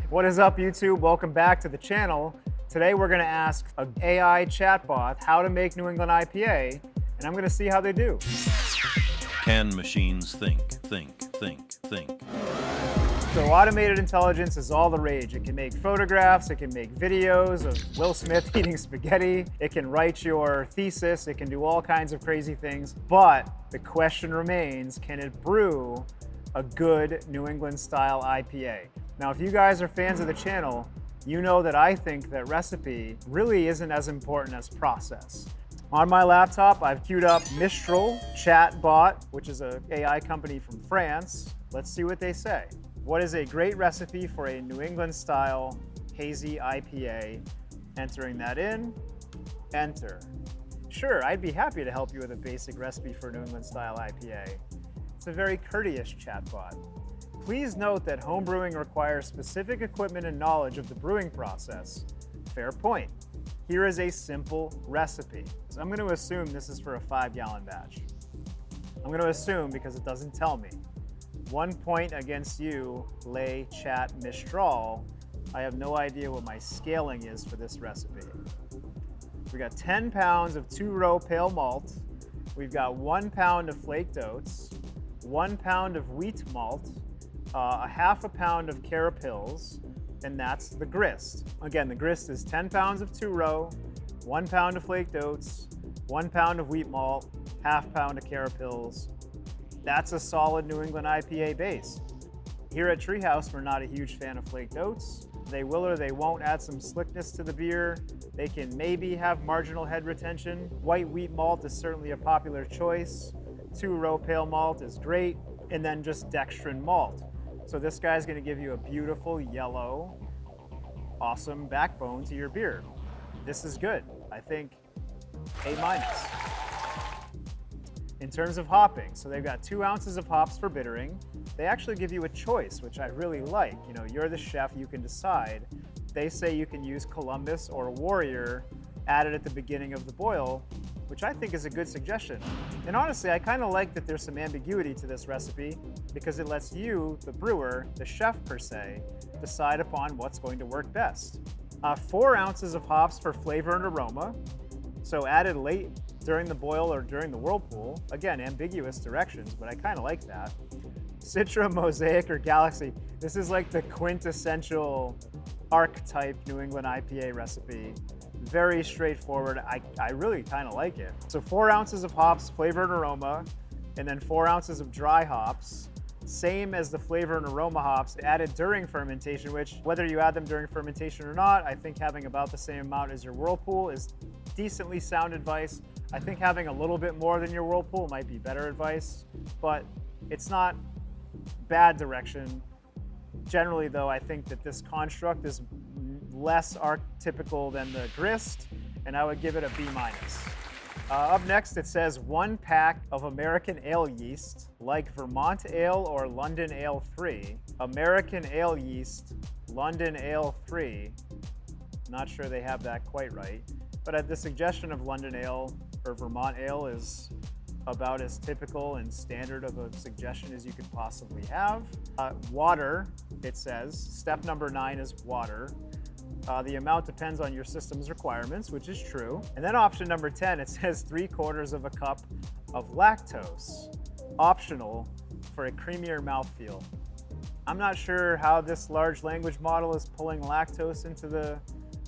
What is up, YouTube? Welcome back to the channel. Today we're going to ask an AI chatbot how to make New England IPA, and I'm going to see how they do. Can machines think? So automated intelligence is all the rage. It can make photographs, it can make videos of Will Smith eating spaghetti, it can write your thesis, it can do all kinds of crazy things. But the question remains, can it brew a good New England style IPA? Now, if you guys are fans of the channel, you know that I think that recipe really isn't as important as process. On my laptop, I've queued up Mistral Chatbot, which is an AI company from France. Let's see what they say. What is a great recipe for a New England style hazy IPA? Entering that in, enter. Sure, I'd be happy to help you with a basic recipe for a New England style IPA. It's a very courteous chatbot. Please note that home brewing requires specific equipment and knowledge of the brewing process. Fair point. Here is a simple recipe. So I'm going to assume this is for a 5-gallon batch. I'm going to assume because it doesn't tell me. 1 point against you, Lay Chat Mistral. I have no idea what my scaling is for this recipe. We got 10 pounds of 2-row pale malt. We've got 1 pound of flaked oats, 1 pound of wheat malt, a half a pound of carapils, and that's the grist. Again, the grist is 10 pounds of 2-row, 1 pound of flaked oats, 1 pound of wheat malt, half pound of carapils. That's a solid New England IPA base. Here at Treehouse, we're not a huge fan of flaked oats. They will or they won't add some slickness to the beer. They can maybe have marginal head retention. White wheat malt is certainly a popular choice. 2-row pale malt is great. And then just dextrin malt. So this guy's gonna give you a beautiful yellow, awesome backbone to your beer. This is good. I think A-. In terms of hopping, so they've got 2 ounces of hops for bittering. They actually give you a choice, which I really like. You know, you're the chef, you can decide. They say you can use Columbus or Warrior added at the beginning of the boil, which I think is a good suggestion. And honestly, I kind of like that there's some ambiguity to this recipe because it lets you, the brewer, the chef per se, decide upon what's going to work best. 4 ounces of hops for flavor and aroma. So added late during the boil or during the whirlpool. Again, ambiguous directions, but I kind of like that. Citra, Mosaic, or Galaxy. This is like the quintessential archetype New England IPA recipe. Very straightforward. I really kind of like it. So 4 ounces of hops, flavor and aroma, and then 4 ounces of dry hops. Same as the flavor and aroma hops added during fermentation, which whether you add them during fermentation or not, I think having about the same amount as your whirlpool is decently sound advice. I think having a little bit more than your whirlpool might be better advice, but it's not bad direction. Generally though, I think that this construct is less archetypical than the grist, and I would give it a B-. Up next, it says 1 pack of American ale yeast, like Vermont Ale or London Ale 3. American ale yeast, London Ale 3. Not sure they have that quite right, but the suggestion of London Ale or Vermont Ale is about as typical and standard of a suggestion as you could possibly have. Water, it says. Step number 9 is water. The amount depends on your system's requirements, which is true. And then option number 10, it says 3/4 of a cup of lactose, optional for a creamier mouthfeel. I'm not sure how this large language model is pulling lactose into the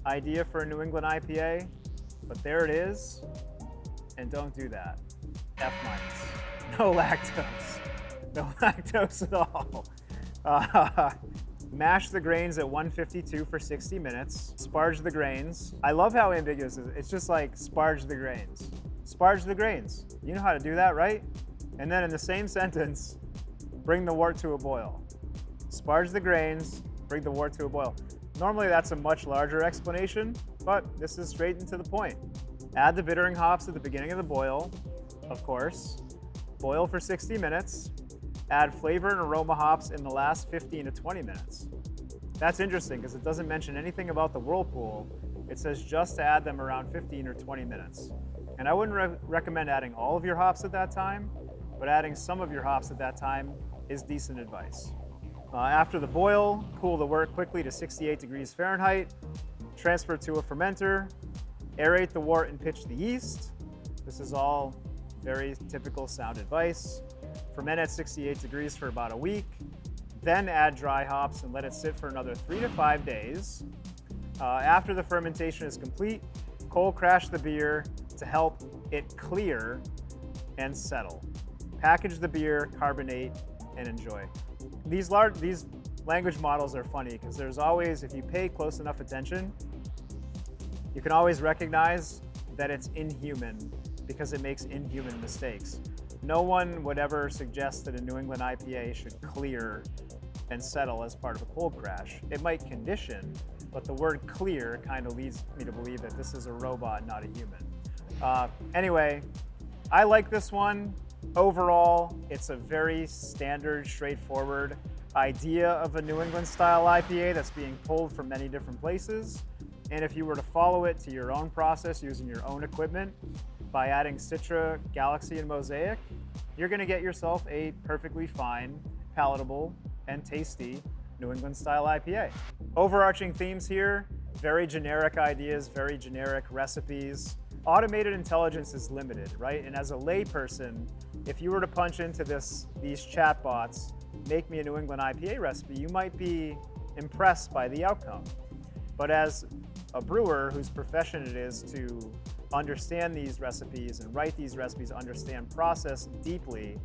idea for a New England IPA, but there it is, and don't do that. F-. No lactose. No lactose at all. Mash the grains at 152 for 60 minutes. Sparge the grains. I love how ambiguous it is. It's just like sparge the grains. Sparge the grains. You know how to do that, right? And then in the same sentence, bring the wort to a boil. Sparge the grains, bring the wort to a boil. Normally that's a much larger explanation, but this is straight and to the point. Add the bittering hops at the beginning of the boil, of course. Boil for 60 minutes. Add flavor and aroma hops in the last 15 to 20 minutes. That's interesting because it doesn't mention anything about the whirlpool. It says just to add them around 15 or 20 minutes. And I wouldn't recommend adding all of your hops at that time, but adding some of your hops at that time is decent advice. After the boil, cool the wort quickly to 68 degrees Fahrenheit, transfer to a fermenter, aerate the wort and pitch the yeast. This is all very typical sound advice. Ferment at 68 degrees for about a week, then add dry hops and let it sit for another 3 to 5 days. After the fermentation is complete, cold crash the beer to help it clear and settle. Package the beer, carbonate, and enjoy. These language models are funny because there's always, if you pay close enough attention, you can always recognize that it's inhuman because it makes inhuman mistakes. No one would ever suggest that a New England IPA should clear and settle as part of a cold crash. It might condition, but the word clear kind of leads me to believe that this is a robot, not a human. Anyway, I like this one. Overall, it's a very standard, straightforward idea of a New England style IPA that's being pulled from many different places. And if you were to follow it to your own process using your own equipment by adding Citra, Galaxy, and Mosaic, you're gonna get yourself a perfectly fine, palatable, and tasty New England style IPA. Overarching themes here, very generic ideas, very generic recipes. Automated intelligence is limited, right? And as a layperson, if you were to punch into these chatbots, make me a New England IPA recipe, you might be impressed by the outcome. But as a brewer whose profession it is to understand these recipes and write these recipes, understand process deeply,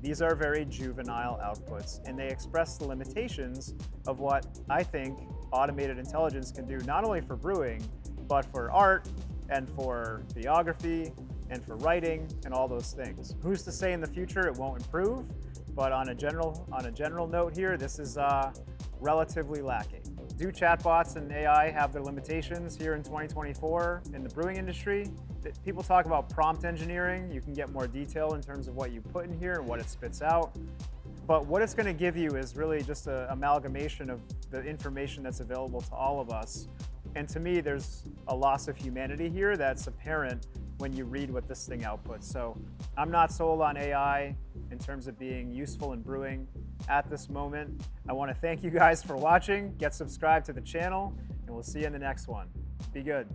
these are very juvenile outputs, and they express the limitations of what I think automated intelligence can do, not only for brewing, but for art and for videography and for writing and all those things. Who's to say in the future it won't improve? But on a general note here, this is relatively lacking. Do chatbots and AI have their limitations here in 2024 in the brewing industry? People talk about prompt engineering. You can get more detail in terms of what you put in here and what it spits out. But what it's going to give you is really just an amalgamation of the information that's available to all of us. And to me, there's a loss of humanity here that's apparent when you read what this thing outputs. So I'm not sold on AI in terms of being useful in brewing at this moment. I want to thank you guys for watching. Get subscribed to the channel, and we'll see you in the next one. Be good.